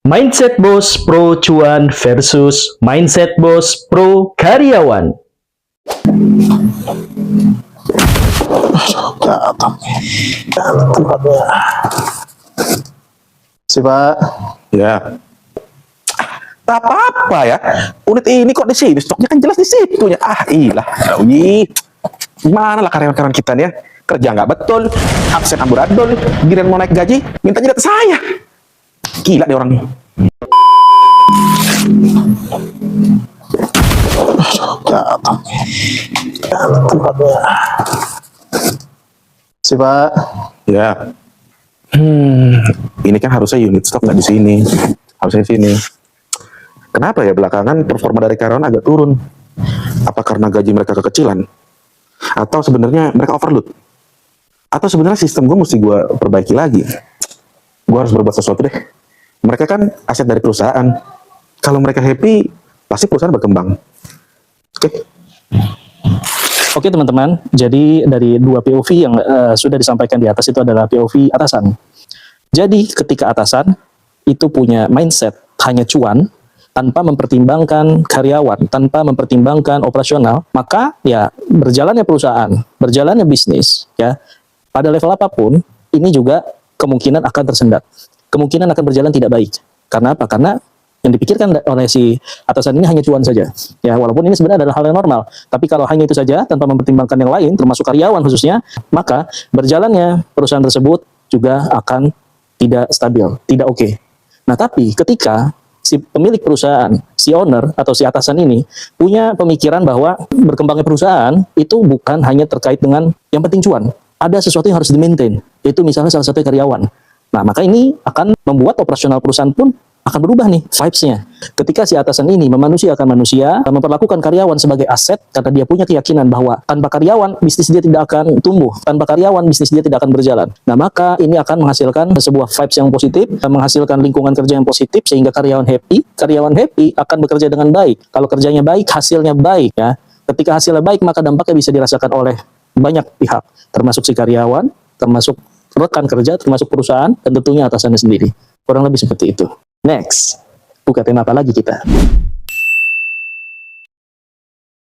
Mindset Bos Pro Cuan versus Mindset Bos Pro Karyawan. Tempatnya. Si Pak. Ya. Tak apa-apa ya. Unit ini kok di sini? Stoknya kan jelas di situnya. Ilah. Gimana lah karyawan-karyawan kita nih ya? Kerja nggak betul, absen amburadul, giliran mau naik gaji, minta jidat saya. Gila deh orang nih. Tempatnya. Si Pak. Ya. Ini kan harusnya unit stok nggak di sini, harusnya di sini. Kenapa ya belakangan performa dari karyawan agak turun? Apa karena gaji mereka kekecilan? Atau sebenarnya mereka overload? Atau sebenarnya sistem gue mesti gue perbaiki lagi? Gue harus berbuat sesuatu deh. Mereka kan aset dari perusahaan. Kalau mereka happy, pasti perusahaan berkembang. Oke. Oke teman-teman, jadi dari dua POV yang sudah disampaikan di atas itu adalah POV atasan. Jadi ketika atasan itu punya mindset hanya cuan, tanpa mempertimbangkan karyawan, tanpa mempertimbangkan operasional, maka ya berjalannya perusahaan, berjalannya bisnis, ya pada level apapun, ini juga kemungkinan akan tersendat. Kemungkinan akan berjalan tidak baik. Karena apa? Karena yang dipikirkan oleh si atasan ini hanya cuan saja. Ya, walaupun ini sebenarnya adalah hal yang normal. Tapi kalau hanya itu saja, tanpa mempertimbangkan yang lain, termasuk karyawan khususnya, maka berjalannya perusahaan tersebut juga akan tidak stabil, tidak oke. Nah, tapi ketika si pemilik perusahaan, si owner atau si atasan ini punya pemikiran bahwa berkembangnya perusahaan itu bukan hanya terkait dengan yang penting cuan. Ada sesuatu yang harus di-maintain, yaitu misalnya salah satu karyawan. Nah, maka ini akan membuat operasional perusahaan pun akan berubah nih vibes-nya. Ketika si atasan ini memanusiakan manusia, memperlakukan karyawan sebagai aset, karena dia punya keyakinan bahwa tanpa karyawan, bisnis dia tidak akan tumbuh. Tanpa karyawan, bisnis dia tidak akan berjalan. Nah, maka ini akan menghasilkan sebuah vibes yang positif, menghasilkan lingkungan kerja yang positif, sehingga karyawan happy. Karyawan happy akan bekerja dengan baik. Kalau kerjanya baik, hasilnya baik. Ya. Ketika hasilnya baik, maka dampaknya bisa dirasakan oleh banyak pihak, termasuk si karyawan, termasuk rekan kerja, termasuk perusahaan, dan tentunya atasannya sendiri. Kurang lebih seperti itu. Next, buka tema apa lagi kita?